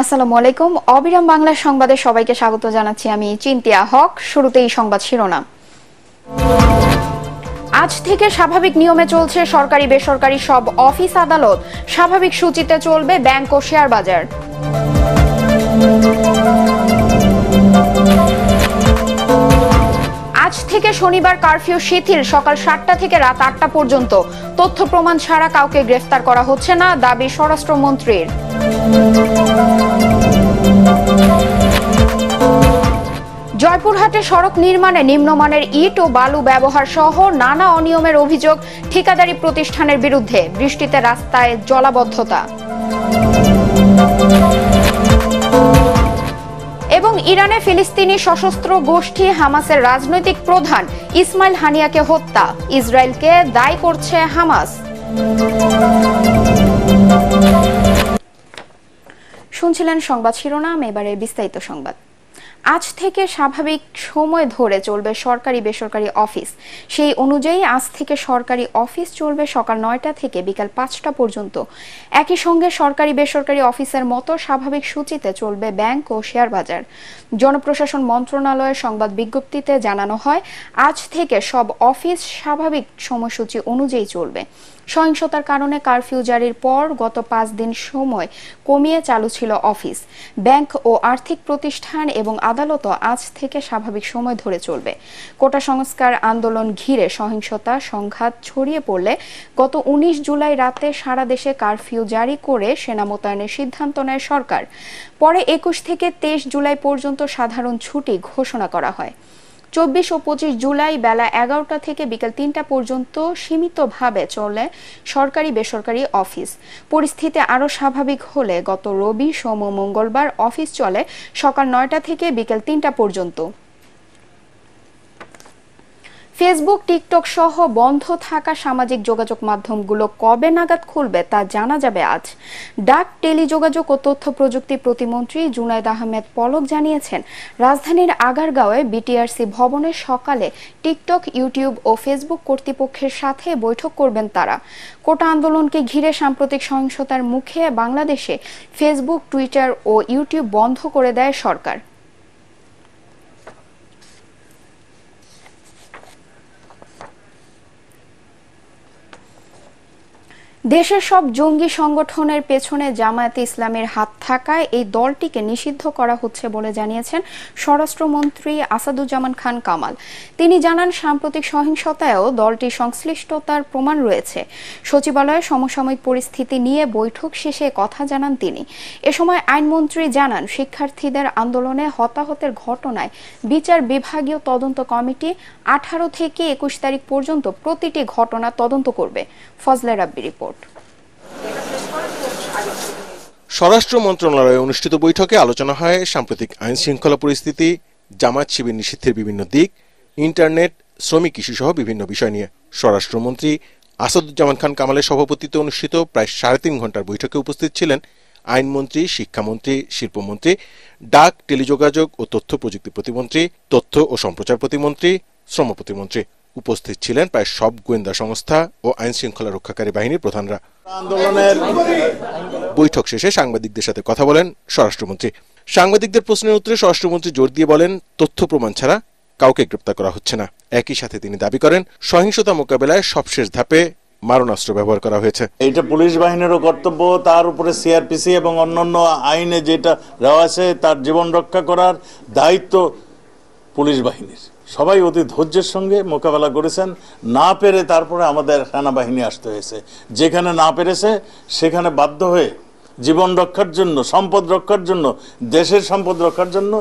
আসসালামু আলাইকুম। অবিরাম বাংলা সংবাদে সবাইকে স্বাগত জানাচ্ছি আমি চিন্তিয়া হক। শুরুতেই সংবাদ শিরোনাম। আজ থেকে স্বাভাবিক নিয়মে চলছে সরকারি বেসরকারি সব অফিস আদালত। স্বাভাবিক সূচিতে চলবে ব্যাংক ও শেয়ার বাজার। আজ থেকে শনিবার কারফিউ শিথিল, সকাল 7টা থেকে রাত 8টা পর্যন্ত। তথ্য প্রমাণ ছাড়া কাউকে গ্রেফতার করা হচ্ছে না, দাবি স্বরাষ্ট্রমন্ত্রীর। জয়পুরহাটে সড়ক নির্মাণে নিম্নমানের ইট ও বালু ব্যবহার সহ নানা অনিয়মের অভিযোগ ঠিকাদারি প্রতিষ্ঠানের বিরুদ্ধে। বৃষ্টিতে রাস্তায় জলাবদ্ধতা। এবং ইরানে ফিলিস্তিনি সশস্ত্র গোষ্ঠী হামাসের রাজনৈতিক প্রধান ইসমাইল হানিয়াকে হত্যা। ইসরায়েলকে দায়ী করছে হামাস। শুনছিলেন সংবাদ শিরোনাম, এবারে বিস্তারিত সংবাদ। আজ থেকে স্বাভাবিক সময় ধরে চলবে সরকারি বেসরকারি অফিস। সেই অনুযায়ী আজ থেকে সরকারি অফিস চলবে সকাল 9টা থেকে বিকাল 5টা পর্যন্ত। একই সঙ্গে সরকারি বেসরকারি অফিসের মতো স্বাভাবিক সূচিতে চলবে ব্যাংক ও শেয়ার বাজার। জনপ্রশাসন মন্ত্রণালয়ের সংবাদ বিজ্ঞপ্তিতে জানানো হয়, আজ থেকে সব অফিস স্বাভাবিক সময়সূচি অনুযায়ী চলবে। সহিংসতার কারণে কারফিউ জারির পর গত 5 দিন সময় কমিয়ে চালু ছিল অফিস। ব্যাংক ও আর্থিক প্রতিষ্ঠান এবং আদালতও আজ থেকে স্বাভাবিক সময় ধরে চলবে। কোটা সংস্কার আন্দোলন ঘিরে সহিংসতা সংঘাত ছড়িয়ে পড়লে গত 19 জুলাই রাতে সারা দেশে কারফিউ জারি করে সেনা মোতায়েনের সিদ্ধান্ত নেয় সরকার। পরে 21 থেকে 23 জুলাই পর্যন্ত সাধারণ ছুটি ঘোষণা করা হয়। 24 ও 25 জুলাই বেলা 11টা থেকে বিকাল 3টা পর্যন্ত সীমিতভাবে চলে সরকারি বেসরকারি অফিস। পরিস্থিতি আরও স্বাভাবিক হলে গত রবি, সোম ও মঙ্গলবার অফিস চলে সকাল 9টা থেকে বিকাল 3টা পর্যন্ত। ফেসবুক, টিকটক সহ বন্ধ থাকা সামাজিক যোগাযোগ মাধ্যমগুলো কবে নাগাদ খুলবে তা জানা যাবে আজ। ডাক, টেলিযোগাযোগ ও তথ্য প্রযুক্তি প্রতিমন্ত্রী জুনায়েদ আহমেদ পলক জানিয়েছেন, রাজধানীর আগারগাঁওয়ে বিটিআরসি ভবনে সকালে টিকটক, ইউটিউব ও ফেসবুক কর্তৃপক্ষের সাথে বৈঠক করবেন তারা। কোটা আন্দোলনকে ঘিরে সাম্প্রতিক সহিংসতার মুখে বাংলাদেশে ফেসবুক, টুইটার ও ইউটিউব বন্ধ করে দেয় সরকার। দেশের সব জঙ্গি সংগঠনের পেছনে জামায়াতে ইসলামের হাত থাকায় এই দলটিকে নিষিদ্ধ করা হচ্ছে বলে জানিয়েছেন স্বরাষ্ট্রমন্ত্রী আসাদুজ্জামান খান কামাল। তিনি জানান, সাম্প্রতিক সহিংসতায়ও দলটির সংশ্লিষ্টতার প্রমাণ রয়েছে। সচিবালয়ে সমসাময়িক পরিস্থিতি নিয়ে বৈঠক শেষে কথা জানান তিনি। এ সময় আইনমন্ত্রী জানান, শিক্ষার্থীদের আন্দোলনে হতাহতের ঘটনায় বিচার বিভাগীয় তদন্ত কমিটি 18 থেকে 21 তারিখ পর্যন্ত প্রতিটি ঘটনা তদন্ত করবে। ফজলে রাব্বি রিপোর্ট। স্বরাষ্ট্র মন্ত্রণালয়ে অনুষ্ঠিত বৈঠকে আলোচনা হয় সাম্প্রতিক আইন শৃঙ্খলা পরিস্থিতি, জামায়াত শিবির নিষিদ্ধের বিভিন্ন দিক, ইন্টারনেট, শ্রমিক ইস্যু সহ বিভিন্ন বিষয় নিয়ে। স্বরাষ্ট্রমন্ত্রী আসাদুজ্জামান খান কামালের সভাপতিত্বে অনুষ্ঠিত প্রায় 3.5 ঘন্টার বৈঠকে উপস্থিত ছিলেন আইনমন্ত্রী, শিক্ষামন্ত্রী, শিল্পমন্ত্রী, ডাক, টেলিযোগাযোগ ও তথ্য প্রযুক্তি প্রতিমন্ত্রী, তথ্য ও সম্প্রচার প্রতিমন্ত্রী, শ্রম প্রতিমন্ত্রী। উপস্থিত ছিলেন প্রায় সব গোয়েন্দা সংস্থা ও আইন শৃঙ্খলা রক্ষাকারী বাহিনীর প্রধানরা। আন্দোলনের বৈঠক শেষে সাংবাদিকদের সাথে কথা বলেন স্বরাষ্ট্রমন্ত্রী। সাংবাদিকদের প্রশ্নের উত্তরে স্বরাষ্ট্রমন্ত্রী জোর দিয়ে বলেন, তথ্য প্রমাণ ছাড়া কাউকে গ্রেপ্তার করা হচ্ছে না। একই সাথে তিনি দাবি করেন, সহিংসতা মোকাবেলায় সবশেষ ধাপে মারণাস্ত্র ব্যবহার করা হয়েছে। এটা পুলিশ বাহিনীরও কর্তব্য, তার উপরে সিআরপিসি এবং অন্যান্য আইনে যেটা দেওয়া আছে তার জীবন রক্ষা করার দায়িত্ব পুলিশ বাহিনীর। সবাই অতি ধৈর্যের সঙ্গে মোকাবেলা করেছেন। না পেরে তারপরে আমাদের সেনাবাহিনী আসতে হয়েছে। যেখানে না পেরেছে সেখানে বাধ্য হয়ে জীবন রক্ষার জন্য, সম্পদ রক্ষার জন্য, দেশের সম্পদ রক্ষার জন্য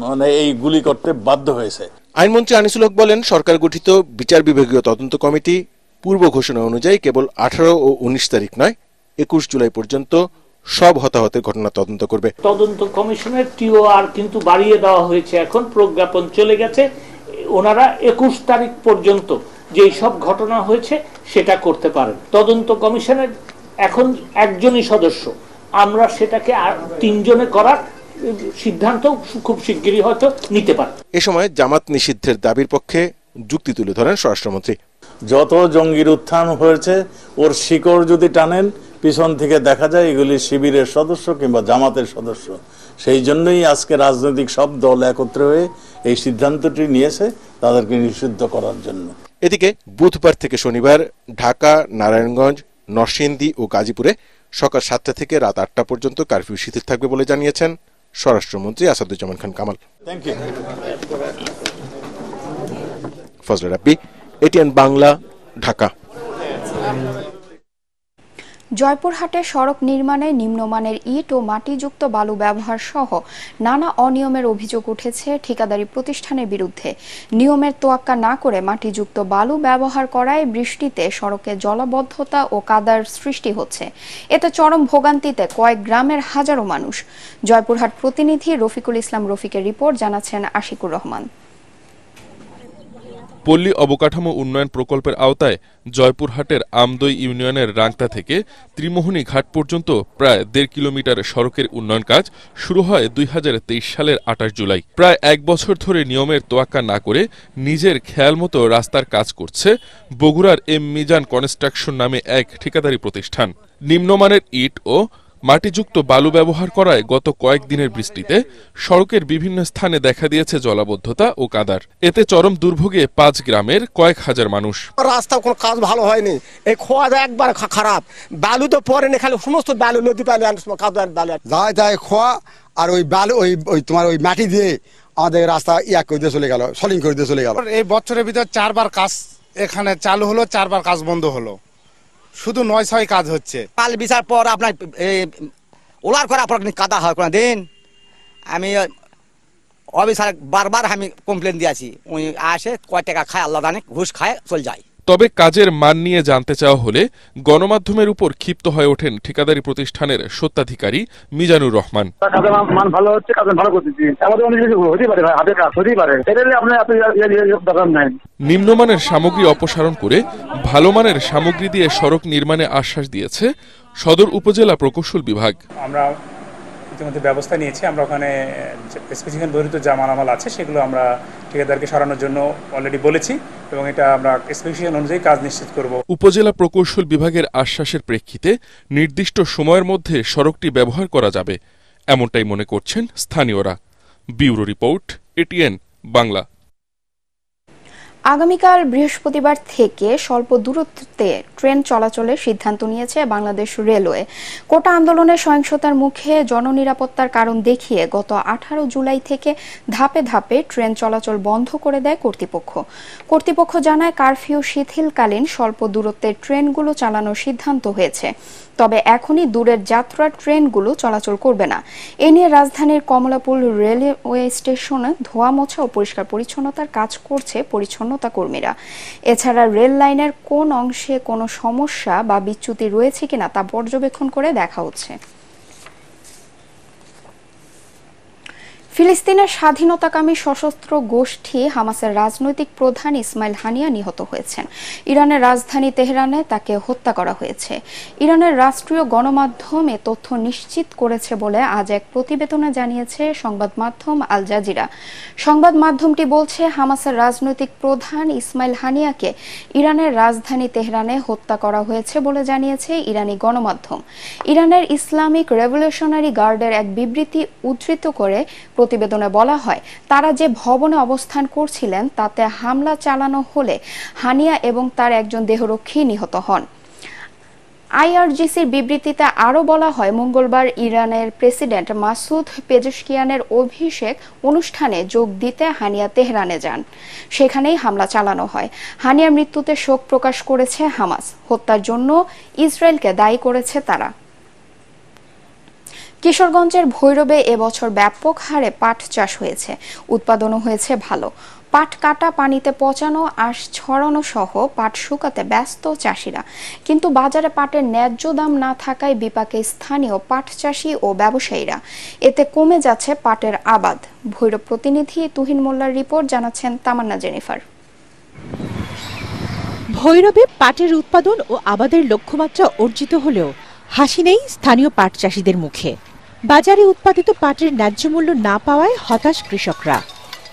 মানে এই গুলি করতে বাধ্য হয়েছে। আইনমন্ত্রী আনিসুল হক বলেন, সরকার গঠিত বিচার বিভাগীয় তদন্ত কমিটি পূর্ব ঘোষণা অনুযায়ী কেবল 18 ও 19 তারিখ নয়, 21 জুলাই পর্যন্ত সব হতাহতের ঘটনা তদন্ত করবে। তদন্ত কমিশনের টিওআর কিন্তু বাড়িয়ে দেওয়া হয়েছে, এখন প্রজ্ঞাপন চলে গেছে। ওনারা 21 তারিখ পর্যন্ত যেই সব ঘটনা হয়েছে সেটা করতে পারেন। তদন্ত কমিশনের এখন একজনই সদস্য, আমরা সেটাকে আর 3 জনে করার সিদ্ধান্ত খুব শিগগিরই হয়তো নিতে পারি। এ সময় জামাত নিষিদ্ধের দাবির পক্ষে যুক্তি তুলে ধরেন স্বরাষ্ট্রমন্ত্রী। যত জঙ্গির উত্থান হয়েছে ওর শিকড় যদি টানেন পিছন থেকে দেখা যায় এগুলি শিবিরের সদস্য কিংবা জামাতের সদস্য। সেই জন্যই আজকে রাজনৈতিক সব দল একত্রে হয়ে এই সিদ্ধান্তটি নিয়েছে তাদেরকে নিষিদ্ধ করার জন্য। এদিকে বুধবার থেকে শনিবার ঢাকা, নারায়ণগঞ্জ, নরসিংদী ও গাজীপুরে সকাল 7টা থেকে রাত 8টা পর্যন্ত কারফিউ শিথিল থাকবে বলে জানিয়েছেন স্বরাষ্ট্রমন্ত্রী Asaduzzaman Khan Kamal. Thank you. Fazle Rabbi, ATN Bangla, Dhaka. জয়পুরহাটে সড়ক নির্মাণে নিম্নমানের ইট ও মাটিযুক্ত বালু ব্যবহার সহ নানা অনিয়মের অভিযোগ উঠেছে ঠিকাদারি প্রতিষ্ঠানের বিরুদ্ধে। নিয়মের তোয়াক্কা না করে মাটিযুক্ত বালু ব্যবহার করায় বৃষ্টিতে সড়কে জলাবদ্ধতা ও কাদার সৃষ্টি হচ্ছে। এতে চরম ভোগান্তিতে কয়েক গ্রামের হাজারো মানুষ। জয়পুরহাট প্রতিনিধি রফিকুল ইসলাম রফিকের রিপোর্ট, জানাচ্ছেন আশিকুর রহমান। পল্লী অবকাঠামো উন্নয়ন প্রকল্পের আওতায় জয়পুরহাটের আমদই ইউনিয়নের রাংতা থেকে ত্রিমোহনী ঘাট পর্যন্ত প্রায় 1.5 কিলোমিটার সড়কের উন্নয়ন কাজ শুরু হয় 2023 সালের 28 জুলাই। প্রায় 1 বছর ধরে নিয়মের তোয়াক্কা না করে নিজের খেয়াল মতো রাস্তার কাজ করছে বগুড়ার এম মিজান কনস্ট্রাকশন নামে এক ঠিকাদারি প্রতিষ্ঠান। নিম্নমানের ইট ও মাটিযুক্ত বালু ব্যবহার করায় গত কয়েকদিনের বৃষ্টিতে সড়কের বিভিন্ন স্থানে দেখা দিয়েছে জলাবদ্ধতা ও কাদার। এতে চরম দুর্ভোগে 5 গ্রামের কয়েক হাজার মানুষ। রাস্তা কোনো কাজ ভালো হয়নি, এই খোয়া একবার খারাপ, বালু তো পরে না, খালি সমস্ত বালু নদী বালু যায় খোয়া, আর ওই বালু ওই তোমার ওই মাটি দিয়ে আমাদের রাস্তা করে দিয়ে চলে গেল, সলিং করে দিয়ে চলে গেল। এই বছরের ভিতর 4বার কাজ এখানে চালু হলো, 4বার কাজ বন্ধ হলো, শুধু 9-6 কাজ হচ্ছে। পাল বিচার পর আপনার ওলার করে আপনার কাদা হয় কোনো দিন। আমি অফিসার বারবার আমি কমপ্লেন দিয়েছি, উনি আসে কয় টাকা খায় আল্লাহ জানে, ঘুষ খায় চলে যায়। তবে কাজের মান নিয়ে জানতে চাওয়া হলে গণমাধ্যমের উপর ক্ষিপ্ত হয়ে ওঠেন ঠিকাদারি প্রতিষ্ঠানের স্বত্বাধিকারী মিজানুর রহমান। মান ভালো হচ্ছে, কাজ ভালো করতেছি, আমাদের অনেক কিছু হতেই পারে, হাতের কাজ হতেই পারে, দরকার নাই। নিম্নমানের সামগ্রী অপসারণ করে ভালো মানের সামগ্রী দিয়ে সড়ক নির্মাণে আশ্বাস দিয়েছে সদর উপজেলা প্রকৌশল বিভাগ। আমরা ইতিমধ্যে ব্যবস্থা নিয়েছি, আমরা ওখানে স্পেসিফিকেশন বহির্ভূত যা মালামাল আছে সেগুলো আমরা ঠিকাদারকে সরানোর জন্য অলরেডি বলেছি এবং এটা আমরা স্পেসিফিকেশন অনুযায়ী কাজ নিশ্চিত করব। উপজেলা প্রকৌশল বিভাগের আশ্বাসের প্রেক্ষিতে নির্দিষ্ট সময়ের মধ্যে সড়কটি ব্যবহার করা যাবে, এমনটাই মনে করছেন স্থানীয়রা। Bureau report, ATN Bangla. আগামীকাল বৃহস্পতিবার থেকে স্বল্প দূরত্বে ট্রেন চলাচলের সিদ্ধান্ত নিয়েছে বাংলাদেশ রেলওয়ে। কোটা আন্দোলনের সহিংসতার মুখে জননিরাপত্তার কারণ দেখিয়ে গত 18 জুলাই থেকে ধাপে ধাপে ট্রেন চলাচল বন্ধ করে দেয় কর্তৃপক্ষ। কর্তৃপক্ষ জানায় কারফিউ শিথিলকালীন স্বল্প দূরত্বের ট্রেনগুলো চালানোর সিদ্ধান্ত হয়েছে, তবে এখনই দূরের যাত্রার ট্রেনগুলো চলাচল করবে না। এ নিয়ে রাজধানীর কমলাপুর রেলওয়ে স্টেশনে ধোয়া মোছা ও পরিষ্কার পরিচ্ছন্নতার কাজ করছে পরিচ্ছন্নতা কর্মীরা। এছাড়া রেল লাইনের কোন অংশে কোনো সমস্যা বা বিচ্যুতি রয়েছে কিনা তা পর্যবেক্ষণ করে দেখা হচ্ছে। ফিলিস্তিনের স্বাধীনতাকামী সশস্ত্র গোষ্ঠী হামাসের রাজনৈতিক প্রধান ইসমাইল হানিয়া নিহত হয়েছেন। ইরানের রাজধানী তেহরানে তাকে হত্যা করা হয়েছে। ইরানের রাষ্ট্রীয় গণমাধ্যম এ তথ্য নিশ্চিত করেছে বলে আজ এক প্রতিবেদনে জানিয়েছে সংবাদ মাধ্যম আল জাজিরা। সংবাদ মাধ্যমটি বলছে, হামাসের রাজনৈতিক প্রধান ইসমাইল হানিয়াকে ইরানের রাজধানী তেহরানে হত্যা করা হয়েছে বলে জানিয়েছে ইরানি গণমাধ্যম। ইরানের ইসলামিক রেভলিউশনারি গার্ডের এক বিবৃতি উদ্ধৃত করে প্রতিবেদনে বলা হয়, তারা যে ভবনে অবস্থান করছিলেন তাতে হামলা চালানো হলে হানিয়া এবং তার একজন দেহরক্ষী নিহত হন। আইআরজিসির বিবৃতিতে আরও বলা হয়, মঙ্গলবার ইরানের প্রেসিডেন্ট মাসুদ পেজেশকিয়ানের অভিষেক অনুষ্ঠানে যোগ দিতে হানিয়া তেহরানে যান, সেখানেই হামলা চালানো হয়। হানিয়ার মৃত্যুতে শোক প্রকাশ করেছে হামাস। হত্যার জন্য ইসরায়েলকে দায়ী করেছে তারা। কিশোরগঞ্জের ভৈরবে এবছর ব্যাপক হারে পাট চাষ হয়েছে, উৎপাদনও হয়েছে ভালো। পাট কাটা, পানিতে পচানো, আঁশ ছড়ানো সহ পাট শুকাতে ব্যস্ত চাষিরা, কিন্তু বাজারে পাটের ন্যায্য দাম না থাকায় বিপাকে স্থানীয় পাট চাষি ও ব্যবসায়ীরা। এতে কমে যাচ্ছে পাটের আবাদ। ভৈরব প্রতিনিধি তুহিন মোল্লার রিপোর্ট, জানাচ্ছেন তামান্না জেনিফার। ভৈরবে পাটের উৎপাদন ও আবাদের লক্ষ্যমাত্রা অর্জিত হলেও হাসি নেই স্থানীয় পাট চাষিদের মুখে। বাজারে উৎপাদিত পাটের ন্যায্য মূল্য না পাওয়ায় হতাশ কৃষকরা।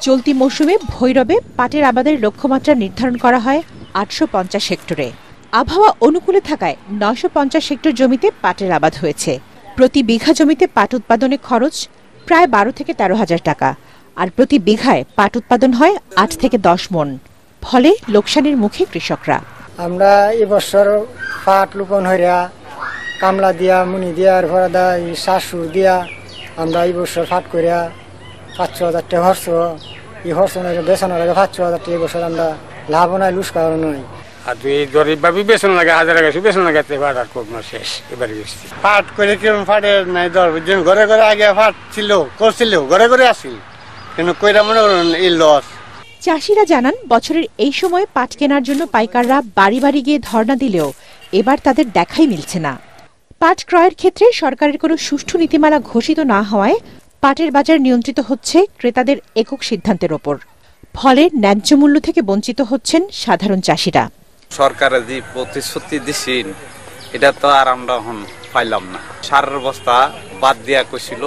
চলতি মৌসুমে ভৈরবে পাটের আবাদের লক্ষ্যমাত্রা নির্ধারণ করা হয় 850 হেক্টরে। আবহাওয়া অনুকূলে থাকায় 950 হেক্টর জমিতে পাটের আবাদ হয়েছে। প্রতি বিঘা জমিতে পাট উৎপাদনে খরচ প্রায় 12 থেকে 13,000 টাকা, আর প্রতি বিঘায় পাট উৎপাদন হয় 8 থেকে 10 মণ। ফলে লোকসানের মুখে কৃষকরা। আমরা এবছর পাট রোপণ হইয়া কামলা দিয়া মুনি দিয়া ভরা শাশুর দিয়া আমরা এই বছর পাট করিয়া 5,000 টাকা খরচ, এই খরচ বেতনের লাগে 5,000 টাকা। এই বছর আমরা লাভ নাই লুস কারণ নয়। আর তুই গরিব ভাবি বেতন লাগে 1000 টাকা বেতন লাগাতে পাট আর করবো শেষ। এবার গেছি পাট করে কেমন পাটের নাই দর ঘরে ঘরে আগে পাট ছিল করছিল ঘরে ঘরে আসিল, কিন্তু কইরা মনে করেন এই লস। চাষিরা জানান বছরের এই সময় পাট কেনার জন্য পাইকাররা বাড়ি বাড়ি গিয়ে ধর্ণা দিলেও এবার তাদের দেখাই মিলছে না। পাট ক্রয়ের ক্ষেত্রে সরকারের কোনো সুষ্ঠু নীতিমালা ঘোষিত না হওয়ায় পাটের বাজার নিয়ন্ত্রিত হচ্ছে ক্রেতাদের একক সিদ্ধান্তের ওপর। ফলে ন্যায্য মূল্য থেকে বঞ্চিত হচ্ছেন সাধারণ চাষিরা। সরকারের যে প্রতিশ্রুতি দিচ্ছেন এটা তো আর আমরা এখন পাইলাম না। সারের বস্তা বাদ দিয়া কইছিল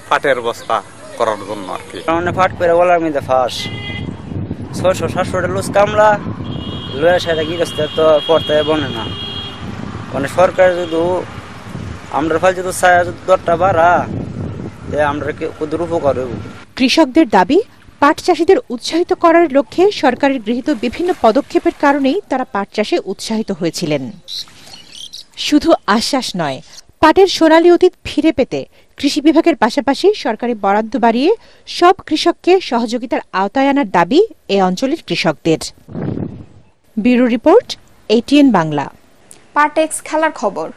পাটের বস্তা করার জন্য আর কি। পাট করে বলার মধ্যে ফাঁস 600-700 লুজ কামলা লয়ে সেটা গিরস্তে তো করতে বনে না। মানে সরকার যদি আমরা ফল যদি দরটা বাড়া আমরা কত উপকার হইব। কৃষকদের দাবি, পাট চাষিদের উৎসাহিত করার লক্ষ্যে সরকারের গৃহীত বিভিন্ন পদক্ষেপের কারণেই তারা পাট চাষে উৎসাহিত হয়েছিলেন। শুধু আশ্বাস নয়, পাটের সোনালী অতীত ফিরে পেতে কৃষি বিভাগের পাশাপাশি সরকারি বরাদ্দ বাড়িয়ে সব কৃষককে সহযোগিতার আওতায় আনার দাবি এ অঞ্চলের কৃষকদের। Bureau report, ATN Bangla. Partex খেলার খবর।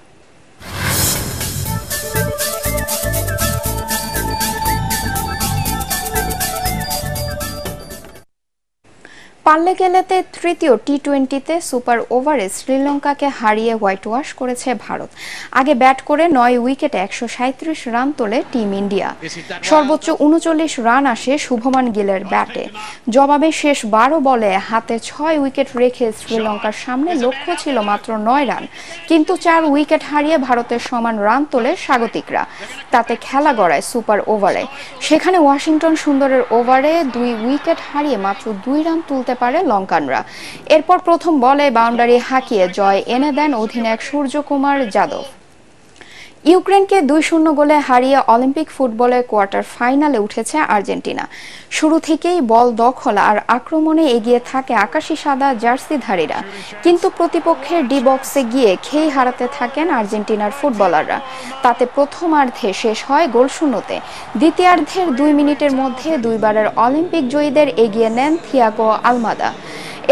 পাল্লে গেলেতে তৃতীয় টি-20তে সুপার ওভারে শ্রীলঙ্কাকে হারিয়ে হোয়াইট ওয়াশ করেছে ভারত। আগে ব্যাট করে 9 উইকেটে 137 রান তোলে টিম ইন্ডিয়া। সর্বোচ্চ 39 রান আসে শুভমান গিলের ব্যাটে। জবাবে শেষ 12 বলে হাতে 6 উইকেট রেখে শ্রীলঙ্কার সামনে লক্ষ্য ছিল মাত্র 9 রান, কিন্তু 4 উইকেট হারিয়ে ভারতের সমান রান তোলে স্বাগতিকরা। তাতে খেলা গড়ায় সুপার ওভারে। সেখানে ওয়াশিংটন সুন্দরের ওভারে 2 উইকেট হারিয়ে মাত্র 2 রান তুলতে পারে লঙ্কানরা। এরপর প্রথম বলে বাউন্ডারি হাঁকিয়ে জয় এনে দেন অধিনায়ক সূর্যকুমার যাদব। ইউক্রেনকে 2-0 গোলে হারিয়ে অলিম্পিক ফুটবলের কোয়ার্টার ফাইনালে উঠেছে আর্জেন্টিনা। শুরু থেকেই বল দখল আর আক্রমণে এগিয়ে থাকে আকাশি সাদা জার্সিধারীরা, কিন্তু প্রতিপক্ষের ডি বক্সে গিয়ে খেই হারাতে থাকেন আর্জেন্টিনার ফুটবলাররা। তাতে প্রথমার্ধে শেষ হয় গোলশূন্যতে। দ্বিতীয়ার্ধের 2 মিনিটের মধ্যে দুইবারের অলিম্পিক জয়ীদের এগিয়ে নেন থিয়াগো আলমাদা।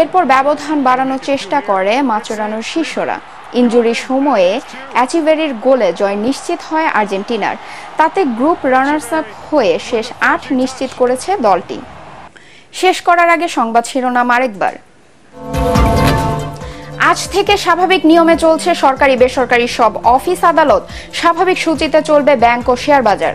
এরপর ব্যবধান বাড়ানোর চেষ্টা করে মাচেরানোর শিষ্যরা। ইনজুরি সময়ে অ্যাচিভেরির গোলে জয় নিশ্চিত হয় আর্জেন্টিনার। তাতে গ্রুপ রানার্স আপ হয়ে শেষ 8 নিশ্চিত করেছে দলটি। শেষ করার আগে সংবাদ শিরোনাম আরেকবার। আজ থেকে স্বাভাবিক নিয়মে চলছে সরকারি বেসরকারি সব অফিস আদালত। স্বাভাবিক সূচিতে চলবে ব্যাংক ও শেয়ার বাজার।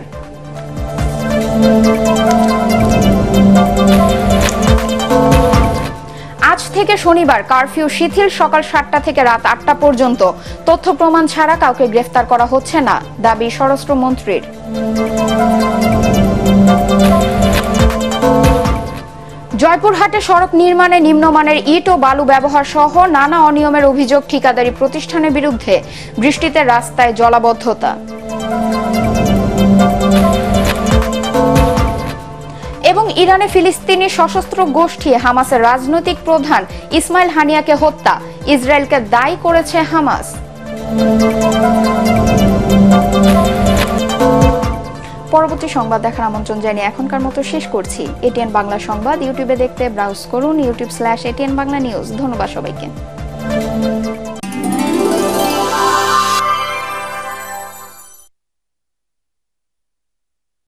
আজ থেকে শনিবার কারফিউ শিথিল, সকাল 7টা থেকে রাত 8টা পর্যন্ত। তথ্য প্রমাণ ছাড়া কাউকে গ্রেফতার করা হচ্ছে না, দাবি স্বরাষ্ট্রমন্ত্রীর। জয়পুরহাটে সড়ক নির্মাণে নিম্নমানের ইট ও বালু ব্যবহার সহ নানা অনিয়মের অভিযোগ ঠিকাদারি প্রতিষ্ঠানের বিরুদ্ধে। বৃষ্টিতে রাস্তায় জলাবদ্ধতা। এবং ইরানে ফিলিস্তিনি সশস্ত্র গোষ্ঠী হামাসের রাজনৈতিক প্রধান ইসমাইল হানিয়াকে হত্যা। ইসরায়েলকে দায়ী করেছে হামাস। পরবর্তী সংবাদ দেখার আমন্ত্রণ জানিয়ে এখনকার মতো শেষ করছি। ATN বাংলা সংবাদ ইউটিউবে দেখতে ব্রাউজ করুন youtube/ATN বাংলা নিউজ। ধন্যবাদ সবাইকে।